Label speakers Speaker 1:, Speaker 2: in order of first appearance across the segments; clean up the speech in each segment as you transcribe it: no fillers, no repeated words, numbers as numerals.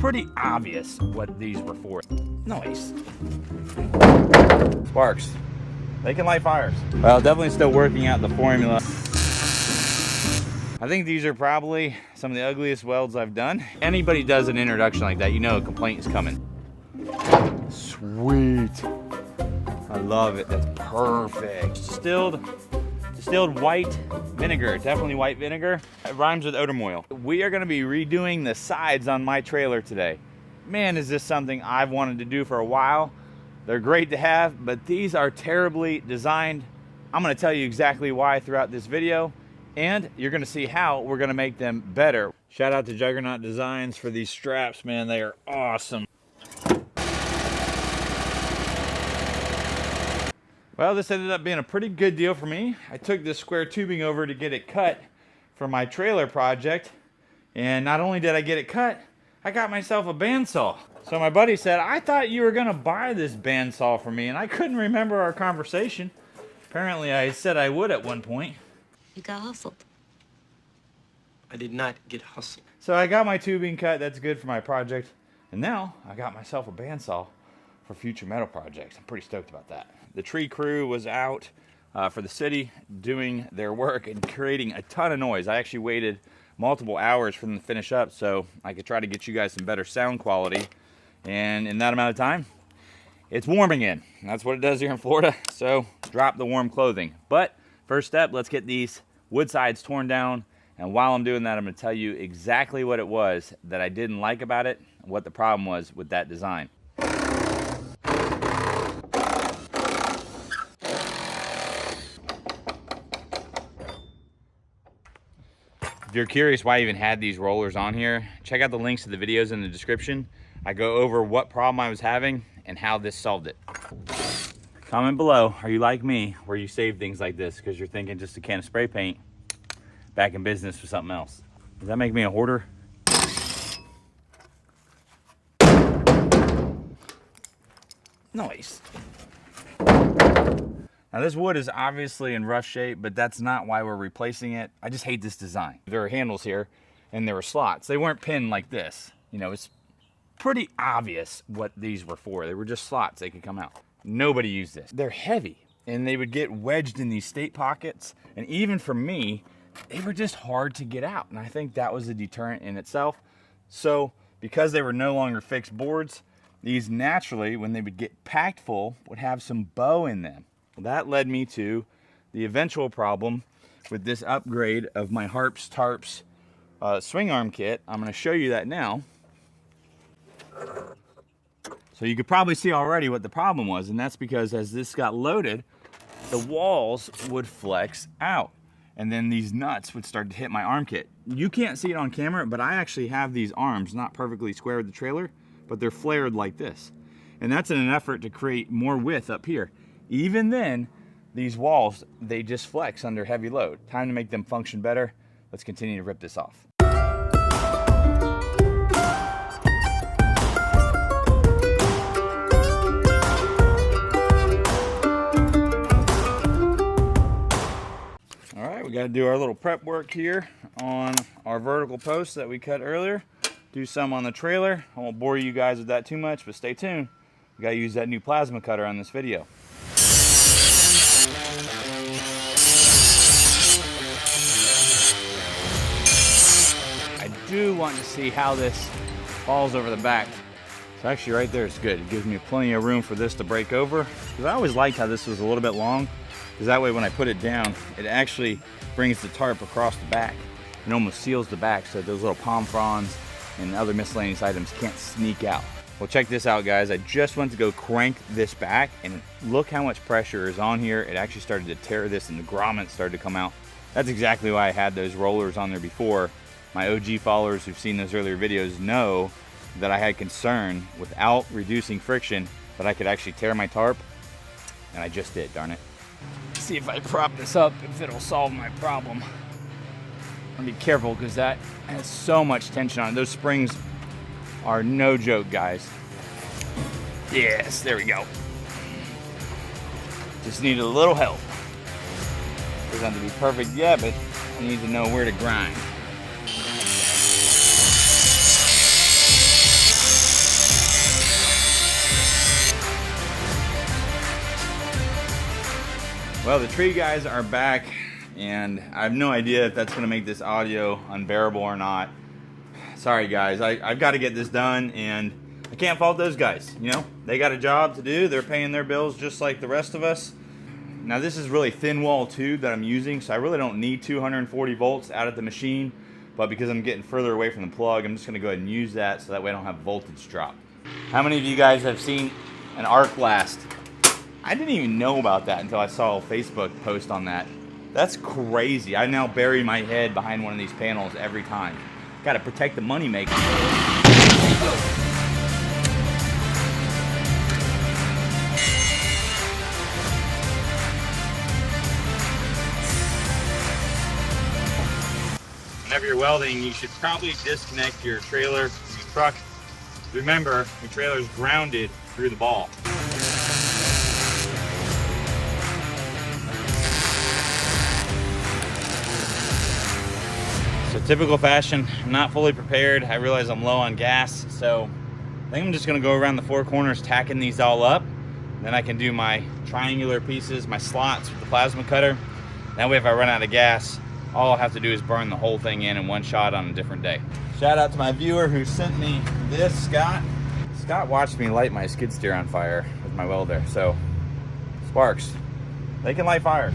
Speaker 1: pretty obvious what these were for. Nice. Sparks. They can light fires. Well, definitely still working out the formula. I think these are probably some of the ugliest welds I've done. Anybody does an introduction like that, you know a complaint is coming. Sweet. I love it. That's perfect. Distilled white vinegar, definitely white vinegar. It rhymes with odor oil. We are gonna be redoing the sides on my trailer today. Man, is this something I've wanted to do for a while. They're great to have, but these are terribly designed. I'm gonna tell you exactly why throughout this video, and you're gonna see how we're gonna make them better. Shout out to Juggernaut Designs for these straps, man, they are awesome. Well, this ended up being a pretty good deal for me. I took this square tubing over to get it cut for my trailer project. And not only did I get it cut, I got myself a bandsaw. So my buddy said, I thought you were gonna buy this bandsaw for me, and I couldn't remember our conversation. Apparently I said I would at one point.
Speaker 2: You got hustled.
Speaker 3: I did not get hustled.
Speaker 1: So I got my tubing cut, that's good for my project. And now I got myself a bandsaw for future metal projects. I'm pretty stoked about that. The tree crew was out for the city doing their work and creating a ton of noise. I actually waited multiple hours for them to finish up so I could try to get you guys some better sound quality. And in that amount of time, it's warm again. That's what it does here in Florida. So drop the warm clothing. But first step, let's get these wood sides torn down. And while I'm doing that, I'm gonna tell you exactly what it was that I didn't like about it, what the problem was with that design. If you're curious why I even had these rollers on here, check out the links to the videos in the description. I go over what problem I was having and how this solved it. Comment below, are you like me, where you save things like this because you're thinking just a can of spray paint, back in business for something else? Does that make me a hoarder? Nice. Now this wood is obviously in rough shape, but that's not why we're replacing it. I just hate this design. There are handles here and there were slots. They weren't pinned like this. You know, it's pretty obvious what these were for. They were just slots, they could come out. Nobody used this. They're heavy and they would get wedged in these state pockets. And even for me, they were just hard to get out. And I think that was a deterrent in itself. So because they were no longer fixed boards, these naturally, when they would get packed full, would have some bow in them. Well, that led me to the eventual problem with this upgrade of my Harps Tarps swing arm kit. I'm going to show you that now. So you could probably see already what the problem was, and that's because as this got loaded, the walls would flex out, and then these nuts would start to hit my arm kit. You can't see it on camera, but I actually have these arms not perfectly square with the trailer, but they're flared like this. And that's in an effort to create more width up here. Even then, these walls, they just flex under heavy load. Time to make them function better. Let's continue to rip this off. All right, we got to do our little prep work here on our vertical posts that we cut earlier. Do some on the trailer. I won't bore you guys with that too much, but stay tuned. We got to use that new plasma cutter on this video. I do want to see how this falls over the back. So actually right there is good. It gives me plenty of room for this to break over. Because I always liked how this was a little bit long, because that way when I put it down, it actually brings the tarp across the back and almost seals the back so those little palm fronds and other miscellaneous items can't sneak out. Well, check this out, guys. I just went to go crank this back, and look how much pressure is on here. It actually started to tear this, and the grommets started to come out. That's exactly why I had those rollers on there before. My OG followers who've seen those earlier videos know that I had concern without reducing friction that I could actually tear my tarp, and I just did, darn it. Let's see if I prop this up, if it'll solve my problem. I'm gonna be careful because that has so much tension on it. Those springs are no joke, guys. Yes, there we go. Just need a little help. Doesn't have to be perfect yet, but I need to know where to grind. Well, the tree guys are back, and I have no idea if that's gonna make this audio unbearable or not. Sorry guys, I've got to get this done, and I can't fault those guys. You know, they got a job to do. They're paying their bills just like the rest of us. Now this is really thin wall tube that I'm using, so I really don't need 240 volts out at the machine, but because I'm getting further away from the plug, I'm just gonna go ahead and use that so that way I don't have voltage drop. How many of you guys have seen an arc blast? I didn't even know about that until I saw a Facebook post on that. That's crazy. I now bury my head behind one of these panels every time. Got to protect the money maker. Whenever you're welding, you should probably disconnect your trailer from your truck. Remember, your trailer is grounded through the ball. So typical fashion, I'm not fully prepared. I realize I'm low on gas, so I think I'm just gonna go around the four corners tacking these all up. Then I can do my triangular pieces, my slots with the plasma cutter. That way if I run out of gas, all I'll have to do is burn the whole thing in one shot on a different day. Shout out to my viewer who sent me this, Scott. Scott watched me light my skid steer on fire with my welder. So sparks, they can light fires.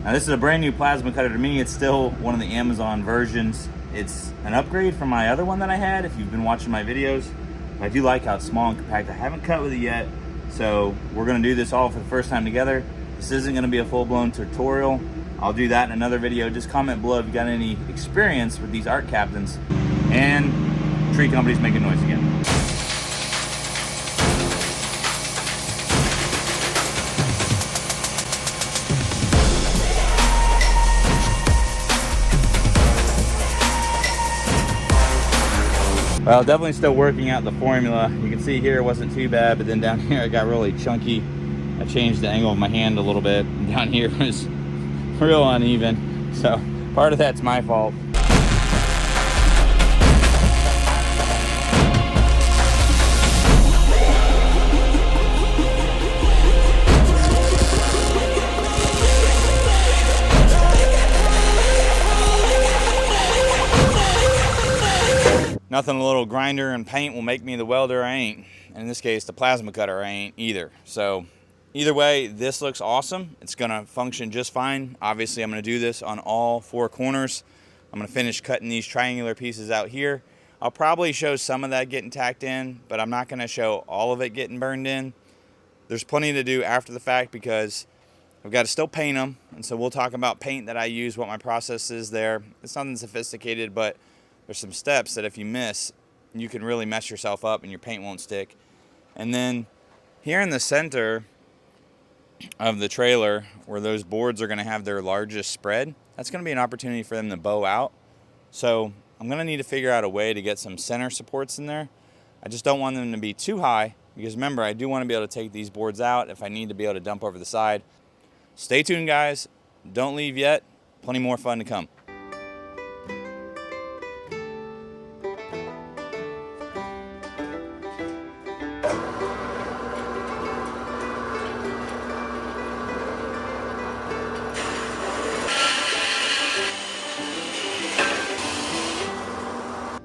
Speaker 1: Now this is a brand new plasma cutter to me. It's still one of the Amazon versions. It's an upgrade from my other one that I had, if you've been watching my videos. I do like how it's small and compact. I haven't cut with it yet, so we're gonna do this all for the first time together. This isn't gonna be a full-blown tutorial. I'll do that in another video. Just comment below if you got any experience with these art captains. And tree company's making noise again. Well, definitely still working out the formula. You can see here it wasn't too bad, but then down here it got really chunky. I changed the angle of my hand a little bit. And down here it was real uneven. So part of that's my fault. Nothing a little grinder and paint will make me the welder I ain't. And in this case, the plasma cutter I ain't either. So either way, this looks awesome. It's gonna function just fine. Obviously, I'm gonna do this on all four corners. I'm gonna finish cutting these triangular pieces out here. I'll probably show some of that getting tacked in, but I'm not gonna show all of it getting burned in. There's plenty to do after the fact because I've got to still paint them. And so we'll talk about paint that I use, what my process is there. It's nothing sophisticated, but there's some steps that if you miss, you can really mess yourself up and your paint won't stick. And then here in the center of the trailer, where those boards are going to have their largest spread, that's going to be an opportunity for them to bow out. So I'm going to need to figure out a way to get some center supports in there. I just don't want them to be too high, because remember, I do want to be able to take these boards out if I need to be able to dump over the side. Stay tuned, guys. Don't leave yet. Plenty more fun to come.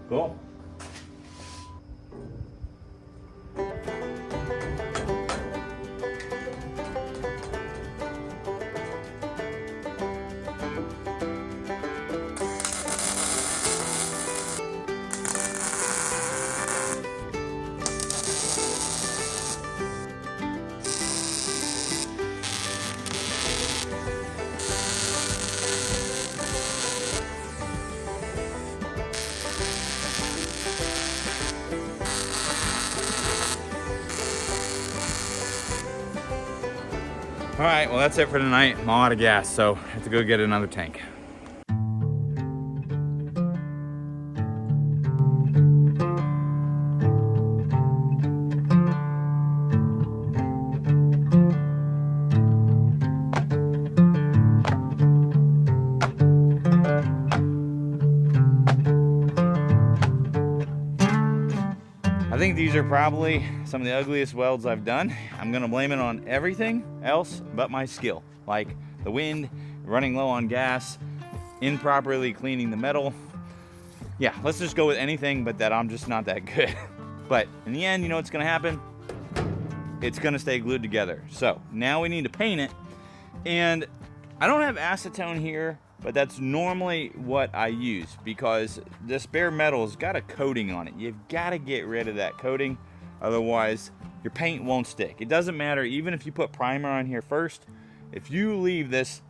Speaker 1: Cool. All right, well, that's it for tonight. I'm all out of gas, so I have to go get another tank. think these are probably some of the ugliest welds I've done. I'm gonna blame it on everything else but my skill, like the wind, running low on gas, improperly cleaning the metal. Yeah, let's just go with anything but that I'm just not that good. But in the end, you know what's gonna happen? It's gonna stay glued together. So now we need to paint it. And I don't have acetone here, but that's normally what I use because this bare metal's got a coating on it. You've gotta get rid of that coating, otherwise your paint won't stick. It doesn't matter, even if you put primer on here first, if you leave this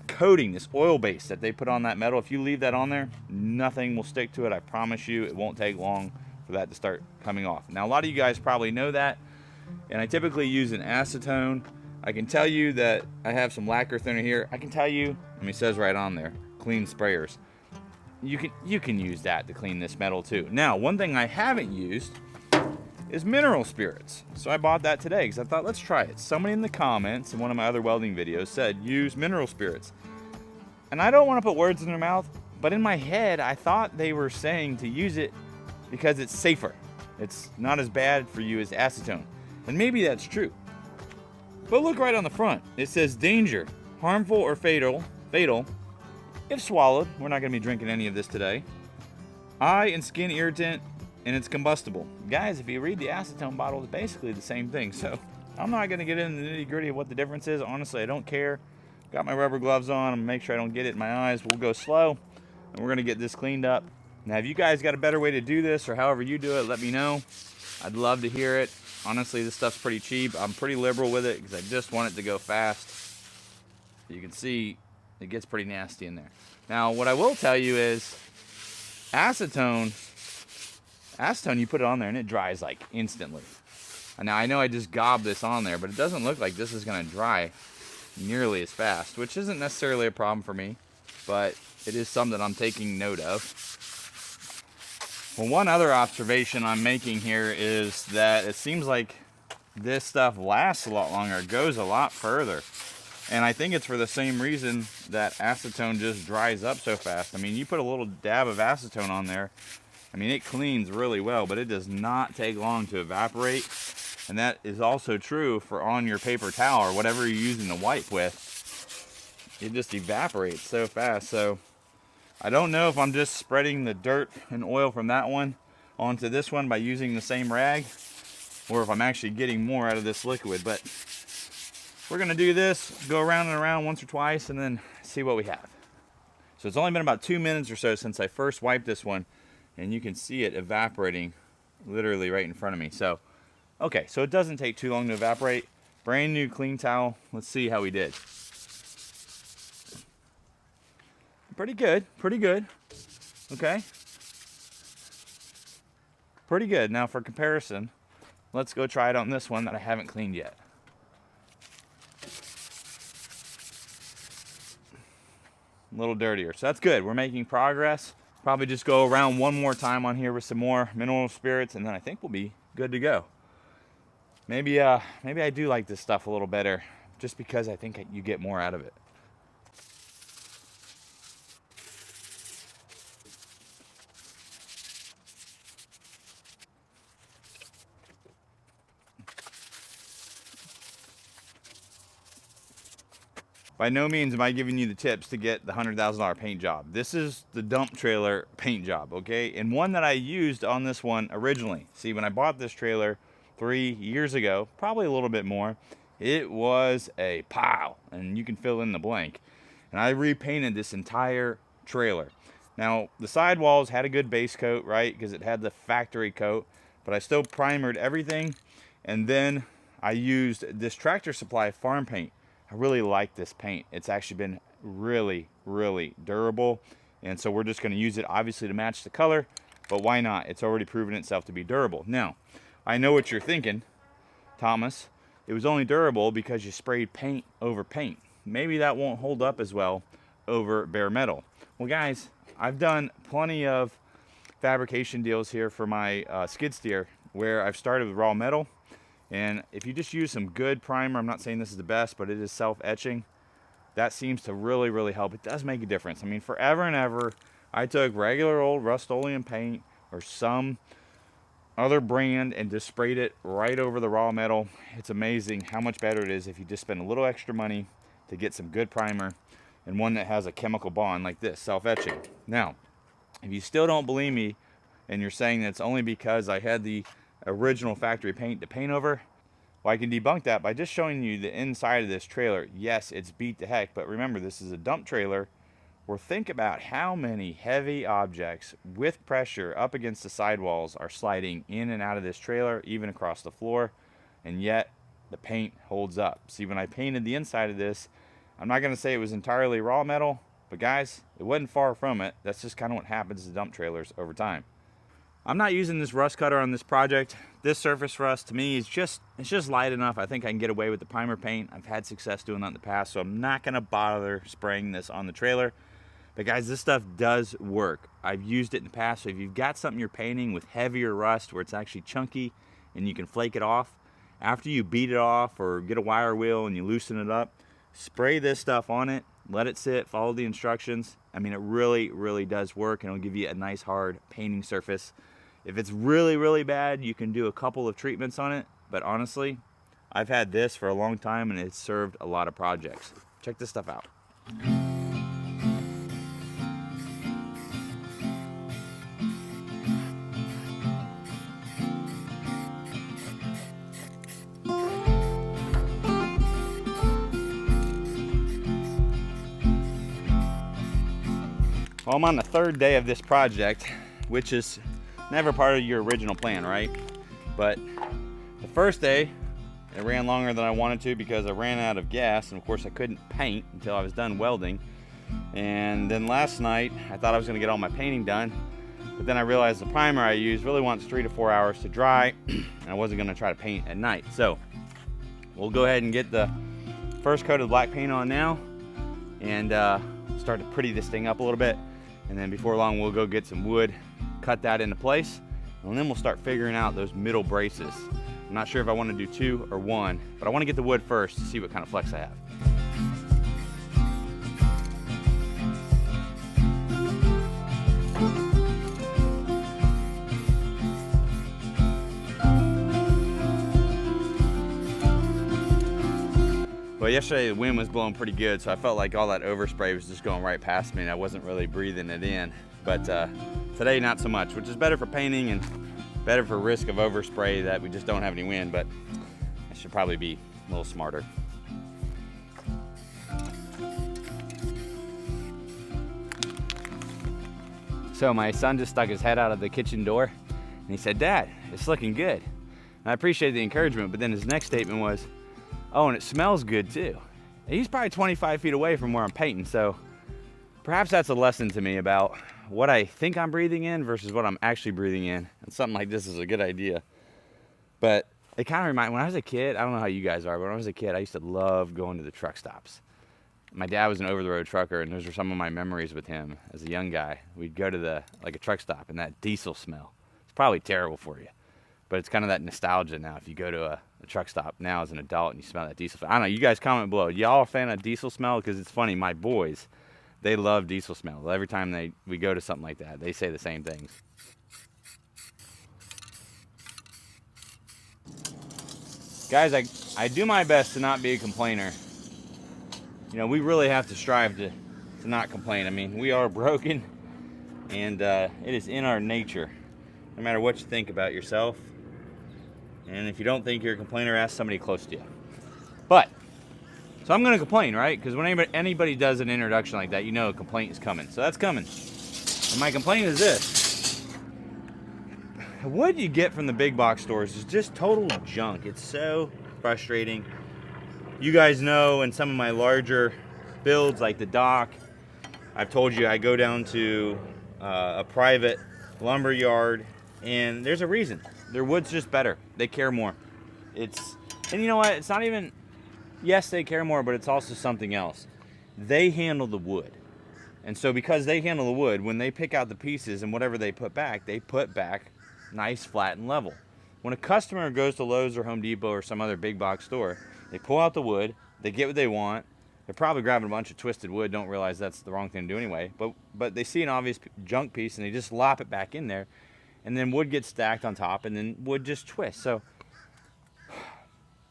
Speaker 1: coating, this oil base that they put on that metal, if you leave that on there, nothing will stick to it. I promise you, it won't take long for that to start coming off. Now, a lot of you guys probably know that, and I typically use an acetone. I can tell you that I have some lacquer thinner here. I can tell you, I mean, it says right on there, clean sprayers. You can use that to clean this metal too. Now, one thing I haven't used is mineral spirits. So I bought that today because I thought, let's try it. Somebody in the comments in one of my other welding videos said, use mineral spirits. And I don't want to put words in their mouth, but in my head, I thought they were saying to use it because it's safer. It's not as bad for you as acetone. And maybe that's true. But look right on the front. It says danger, harmful or fatal if swallowed. We're not going to be drinking any of this today. Eye and skin irritant, and it's combustible. Guys, if you read the acetone bottle, it's basically the same thing. So I'm not going to get into the nitty gritty of what the difference is. Honestly, I don't care. Got my rubber gloves on. I'm going to make sure I don't get it in my eyes. We'll go slow, and we're going to get this cleaned up. Now, if you guys got a better way to do this, or however you do it, let me know. I'd love to hear it. Honestly, this stuff's pretty cheap. I'm pretty liberal with it because I just want it to go fast. You can see it gets pretty nasty in there. Now, what I will tell you is acetone, you put it on there and it dries like instantly. Now, I know I just gobbed this on there, but it doesn't look like this is going to dry nearly as fast, which isn't necessarily a problem for me, but it is something I'm taking note of. Well, one other observation I'm making here is that it seems like this stuff lasts a lot longer, goes a lot further. And I think it's for the same reason that acetone just dries up so fast. I mean, you put a little dab of acetone on there, I mean, it cleans really well, but it does not take long to evaporate. And that is also true for on your paper towel or whatever you're using to wipe with. It just evaporates so fast. So I don't know if I'm just spreading the dirt and oil from that one onto this one by using the same rag, or if I'm actually getting more out of this liquid. But we're gonna do this, go around and around once or twice, and then see what we have. So it's only been about 2 minutes or so since I first wiped this one, and you can see it evaporating literally right in front of me. So, okay, so it doesn't take too long to evaporate. Brand new clean towel. Let's see how we did. Pretty good, pretty good. Okay. Pretty good. Now for comparison, let's go try it on this one that I haven't cleaned yet. A little dirtier, so that's good. We're making progress. Probably just go around one more time on here with some more mineral spirits, and then I think we'll be good to go. Maybe I do like this stuff a little better, just because I think you get more out of it. By no means am I giving you the tips to get the $100,000 paint job. This is the dump trailer paint job, okay? And one that I used on this one originally. See, when I bought this trailer 3 years ago, probably a little bit more, it was a pile, and you can fill in the blank. And I repainted this entire trailer. Now, the sidewalls had a good base coat, right? Because it had the factory coat, but I still primered everything. And then I used this Tractor Supply farm paint. I really like this paint. It's actually been really, really durable. And so we're just going to use it obviously to match the color, but why not? It's already proven itself to be durable. Now, I know what you're thinking, Thomas. It was only durable because you sprayed paint over paint. Maybe that won't hold up as well over bare metal. Well, guys, I've done plenty of fabrication deals here for my skid steer where I've started with raw metal. And if you just use some good primer, I'm not saying this is the best, but it is self-etching, that seems to really, really help. It does make a difference. I mean, forever and ever, I took regular old Rust-Oleum paint or some other brand and just sprayed it right over the raw metal. It's amazing how much better it is if you just spend a little extra money to get some good primer and one that has a chemical bond like this, self-etching. Now, if you still don't believe me and you're saying that it's only because I had the original factory paint to paint over, well, I can debunk that by just showing you the inside of this trailer. Yes, it's beat to heck, but remember, this is a dump trailer. Or think about how many heavy objects with pressure up against the sidewalls are sliding in and out of this trailer, even across the floor, and yet the paint holds up. See, when I painted the inside of this, I'm not going to say it was entirely raw metal, but guys, it wasn't far from it. That's just kind of what happens to dump trailers over time. I'm not using this rust cutter on this project. This surface rust to me is just light enough. I think I can get away with the primer paint. I've had success doing that in the past, so I'm not going to bother spraying this on the trailer. But guys, this stuff does work. I've used it in the past, so if you've got something you're painting with heavier rust where it's actually chunky and you can flake it off, after you beat it off or get a wire wheel and you loosen it up, spray this stuff on it, let it sit, follow the instructions. I mean, it really, really does work, and it'll give you a nice hard painting surface. If it's really, really bad, you can do a couple of treatments on it, but honestly, I've had this for a long time and it's served a lot of projects. Check this stuff out. Well, I'm on the third day of this project, which is never part of your original plan, right? But the first day, it ran longer than I wanted to because I ran out of gas, and of course I couldn't paint until I was done welding. And then last night, I thought I was gonna get all my painting done, but then I realized the primer I used really wants 3 to 4 hours to dry, and I wasn't gonna try to paint at night. So we'll go ahead and get the first coat of black paint on now, and start to pretty this thing up a little bit. And then before long, we'll go get some wood, cut that into place, and then we'll start figuring out those middle braces. I'm not sure if I want to do 2 or 1, but I want to get the wood first to see what kind of flex I have. Well, yesterday the wind was blowing pretty good, so I felt like all that overspray was just going right past me and I wasn't really breathing it in. But today, not so much, which is better for painting and better for risk of overspray that we just don't have any wind, but I should probably be a little smarter. So my son just stuck his head out of the kitchen door and he said, "Dad, it's looking good." And I appreciate the encouragement, but then his next statement was, "Oh, and it smells good too." He's probably 25 feet away from where I'm painting, so perhaps that's a lesson to me about what I think I'm breathing in versus what I'm actually breathing in. And something like this is a good idea. But it kind of reminds me, when I was a kid, I don't know how you guys are, but when I was a kid, I used to love going to the truck stops. My dad was an over-the-road trucker, and those are some of my memories with him as a young guy. We'd go to a truck stop, and that diesel smell, it's probably terrible for you. But it's kind of that nostalgia now. If you go to a truck stop now as an adult and you smell that diesel smell. I don't know, you guys comment below. Y'all a fan of diesel smell? Because it's funny, my boys, they love diesel smell. Every time we go to something like that, they say the same things. Guys, I do my best to not be a complainer. You know, we really have to strive to not complain. I mean, we are broken, and it is in our nature. No matter what you think about yourself. And if you don't think you're a complainer, ask somebody close to you. But, so I'm gonna complain, right? Because when anybody does an introduction like that, you know a complaint is coming. So that's coming. And my complaint is this. What you get from the big box stores is just total junk. It's so frustrating. You guys know in some of my larger builds, like the dock, I've told you I go down to a private lumber yard, and there's a reason. Their wood's just better. They care more. And you know what? It's not even, yes, they care more, but it's also something else. They handle the wood. And so because they handle the wood, when they pick out the pieces and whatever they put back nice, flat, and level. When a customer goes to Lowe's or Home Depot or some other big box store, they pull out the wood, they get what they want. They're probably grabbing a bunch of twisted wood, don't realize that's the wrong thing to do anyway. But they see an obvious junk piece and they just lop it back in there. and then wood gets stacked on top, and then wood just twists. So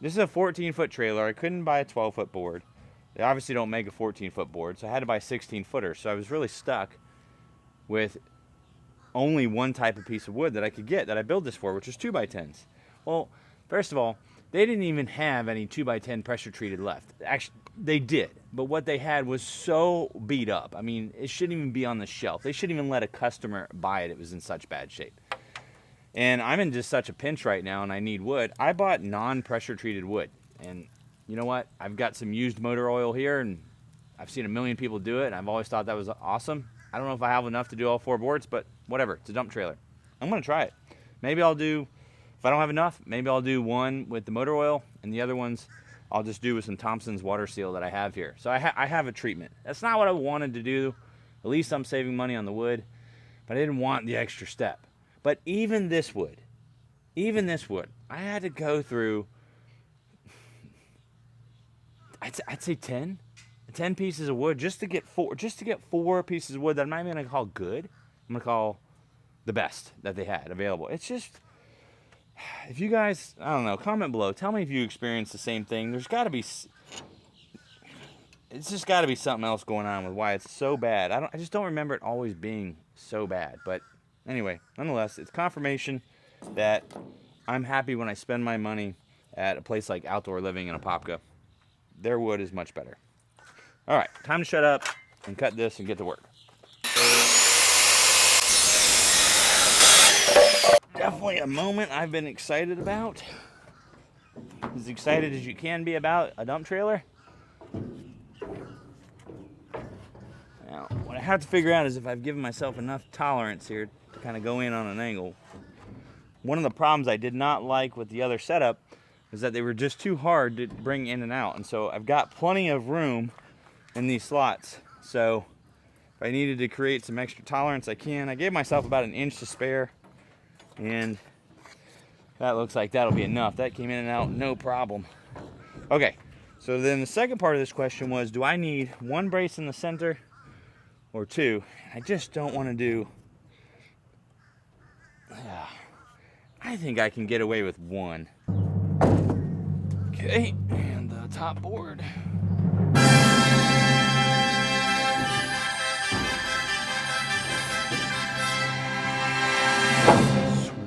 Speaker 1: this is a 14-foot trailer. I couldn't buy a 12-foot board. They obviously don't make a 14-foot board, so I had to buy 16-footers. So I was really stuck with only one type of piece of wood that I could get that I built this for, which was 2x10s. Well, first of all, they didn't even have any 2x10 pressure treated left. Actually, they did, but what they had was so beat up. I mean, it shouldn't even be on the shelf. They shouldn't even let a customer buy it. It was in such bad shape. And I'm in just such a pinch right now, and I need wood. I bought non-pressure treated wood, and you know what? I've got some used motor oil here, and I've seen a million people do it, and I've always thought that was awesome. I don't know if I have enough to do all 4 boards, but whatever. It's a dump trailer. I'm going to try it. Maybe I'll do, if I don't have enough, maybe I'll do one with the motor oil, and the other ones I'll just do with some Thompson's water seal that I have here. So I have a treatment. That's not what I wanted to do. At least I'm saving money on the wood, but I didn't want the extra step. But even this wood, I had to go through, I'd say 10 pieces of wood just to get 4 pieces of wood that I'm not even gonna call good. I'm gonna call the best that they had available. It's just, if you guys, I don't know, comment below. Tell me if you experienced the same thing. It's just got to be something else going on with why it's so bad. I just don't remember it always being so bad. But anyway, nonetheless, it's confirmation that I'm happy when I spend my money at a place like Outdoor Living in Apopka. Their wood is much better. All right, time to shut up and cut this and get to work. Definitely a moment I've been excited about. As excited as you can be about a dump trailer. Now, what I have to figure out is if I've given myself enough tolerance here to kind of go in on an angle. One of the problems I did not like with the other setup is that they were just too hard to bring in and out. And so I've got plenty of room in these slots. So if I needed to create some extra tolerance, I can. I gave myself about 1 inch to spare. And that looks like that'll be enough. That came in and out, no problem. Okay, so then the second part of this question was, do I need 1 brace in the center or 2? I just don't want to do, I think I can get away with 1. Okay, and the top board.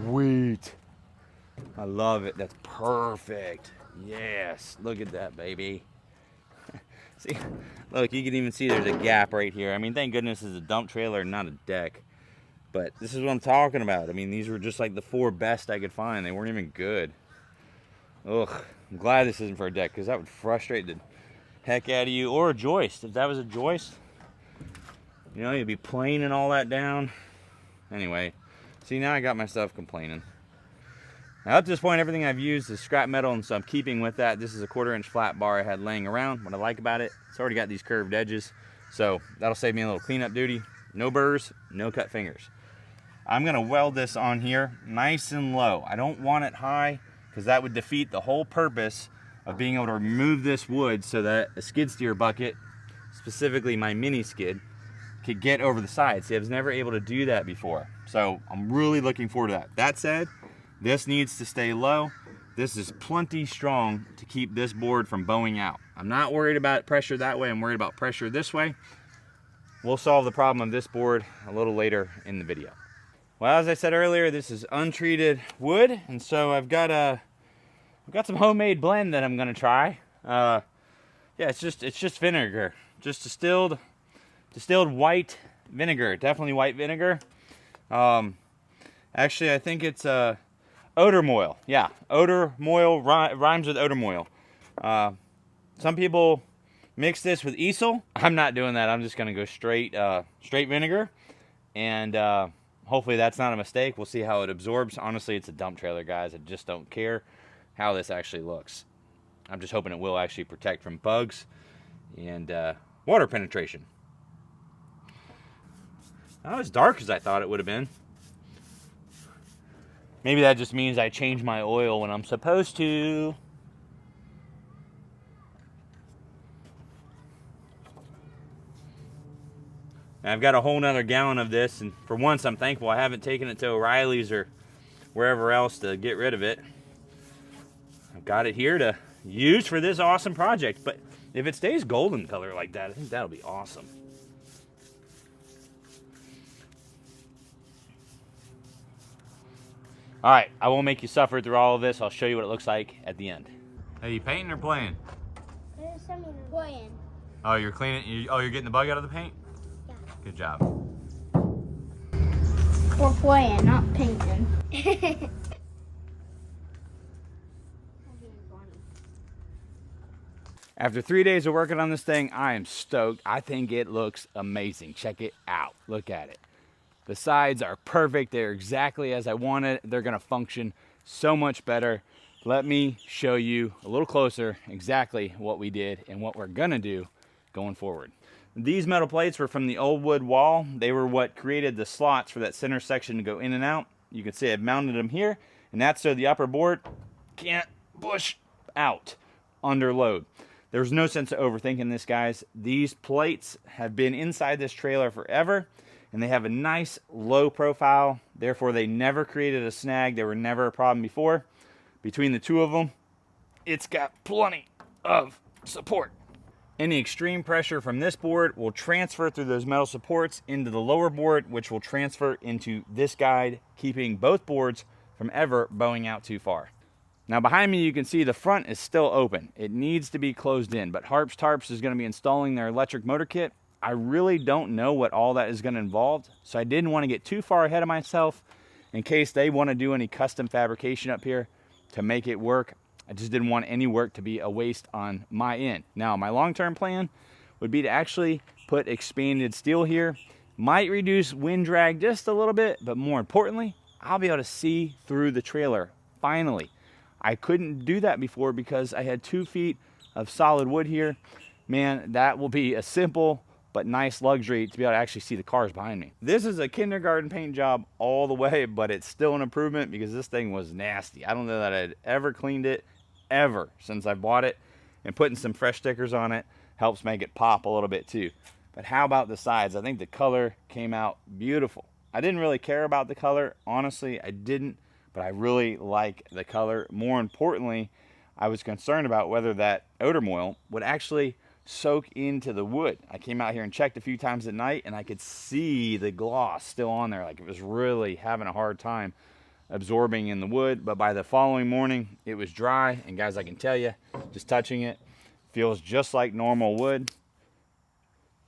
Speaker 1: Sweet. I love it. That's perfect. Yes. Look at that, baby. See, look, you can even see there's a gap right here. I mean, thank goodness it's a dump trailer, not a deck. But this is what I'm talking about. I mean, these were just like the 4 best I could find. They weren't even good. Ugh. I'm glad this isn't for a deck, because that would frustrate the heck out of you. Or a joist. If that was a joist, you know, you'd be planing all that down. Anyway. See, now I got myself complaining. Now, at this point, everything I've used is scrap metal, and so I'm keeping with that. This is a 1/4 inch flat bar I had laying around. What I like about it, it's already got these curved edges, so that'll save me a little cleanup duty. No burrs, no cut fingers. I'm gonna weld this on here nice and low. I don't want it high, because that would defeat the whole purpose of being able to remove this wood so that a skid steer bucket, specifically my mini skid, could get over the side. See, I was never able to do that before. So I'm really looking forward to that. That said, this needs to stay low. This is plenty strong to keep this board from bowing out. I'm not worried about pressure that way. I'm worried about pressure this way. We'll solve the problem of this board a little later in the video. Well, as I said earlier, this is untreated wood, and so I've got some homemade blend that I'm gonna try. Yeah, it's just vinegar, just distilled white vinegar, definitely white vinegar. Actually, I think it's odor moil. Yeah, odor moil rhymes with odor moil. Some people mix this with easel. I'm not doing that. I'm just gonna go straight vinegar, and hopefully that's not a mistake. We'll see how it absorbs. Honestly, it's a dump trailer, guys. I just don't care how this actually looks. I'm just hoping it will actually protect from bugs and water penetration. Not as dark as I thought it would have been. Maybe that just means I change my oil when I'm supposed to. And I've got a whole nother gallon of this, and for once I'm thankful I haven't taken it to O'Reilly's or wherever else to get rid of it. I've got it here to use for this awesome project, but if it stays golden color like that, I think that'll be awesome. All right, I won't make you suffer through all of this. I'll show you what it looks like at the end. Are you painting or playing?
Speaker 2: Playing.
Speaker 1: Oh, you're cleaning. You're getting the bug out of the paint?
Speaker 2: Yeah.
Speaker 1: Good job.
Speaker 2: We're playing, not painting.
Speaker 1: After 3 days of working on this thing, I am stoked. I think it looks amazing. Check it out. Look at it. The sides are perfect. They're exactly as I wanted. They're gonna function so much better. Let me show you a little closer exactly what we did and what we're gonna do going forward. These metal plates were from the old wood wall. They were what created the slots for that center section to go in and out. You can see I've mounted them here, and that's so the upper board can't push out under load. There's no sense of overthinking this, guys. These plates have been inside this trailer forever, and they have a nice low profile. Therefore, they never created a snag. They were never a problem before. Between the two of them, it's got plenty of support. Any extreme pressure from this board will transfer through those metal supports into the lower board, which will transfer into this guide, keeping both boards from ever bowing out too far. Now behind me, you can see the front is still open. It needs to be closed in, but Harps Tarps is going to be installing their electric motor kit. I really don't know what all that is going to involve, so I didn't want to get too far ahead of myself in case they want to do any custom fabrication up here to make it work. I just didn't want any work to be a waste on my end. Now, my long-term plan would be to actually put expanded steel here. Might reduce wind drag just a little bit, but more importantly, I'll be able to see through the trailer, finally. I couldn't do that before because I had 2 feet of solid wood here. Man, that will be a simple but nice luxury to be able to actually see the cars behind me. This is a kindergarten paint job all the way, but it's still an improvement because this thing was nasty. I don't know that I'd ever cleaned it ever since I bought it, and putting some fresh stickers on it helps make it pop a little bit too. But how about the sides? I think the color came out beautiful. I didn't really care about the color, honestly, I didn't, but I really like the color. More importantly, I was concerned about whether that odor moil would actually soak into the wood. I came out here and checked a few times at night, and I could see the gloss still on there, like it was really having a hard time absorbing in the wood. But by the following morning, it was dry, and guys, I can tell you, just touching it, feels just like normal wood.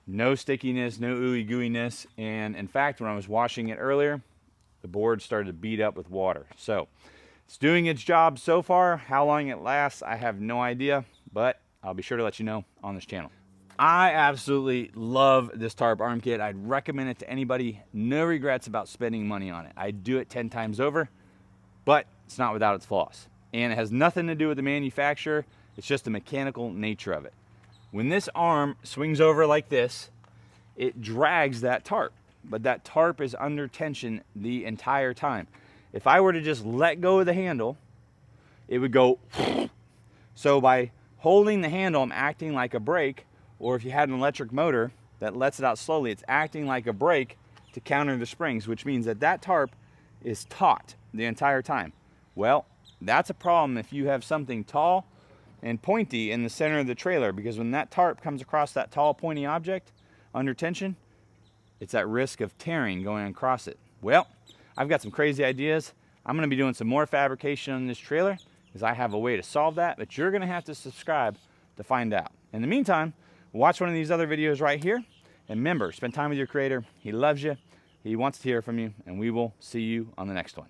Speaker 1: No stickiness, no ooey gooeyness, and in fact, when I was washing it earlier, the board started to beat up with water. So it's doing its job so far. How long it lasts, I have no idea, but I'll be sure to let you know on this channel. I absolutely love this tarp arm kit. I'd recommend it to anybody. No regrets about spending money on it. I'd do it 10 times over, but it's not without its flaws. And it has nothing to do with the manufacturer. It's just the mechanical nature of it. When this arm swings over like this, it drags that tarp, but that tarp is under tension the entire time. If I were to just let go of the handle, it would go. So by holding the handle, I'm acting like a brake, or if you had an electric motor that lets it out slowly, it's acting like a brake to counter the springs, which means that that tarp is taut the entire time. Well, that's a problem if you have something tall and pointy in the center of the trailer, because when that tarp comes across that tall pointy object under tension, it's at risk of tearing going across it. Well, I've got some crazy ideas. I'm going to be doing some more fabrication on this trailer because I have a way to solve that, but you're going to have to subscribe to find out. In the meantime, watch one of these other videos right here, and remember, spend time with your creator. He loves you, he wants to hear from you, and we will see you on the next one.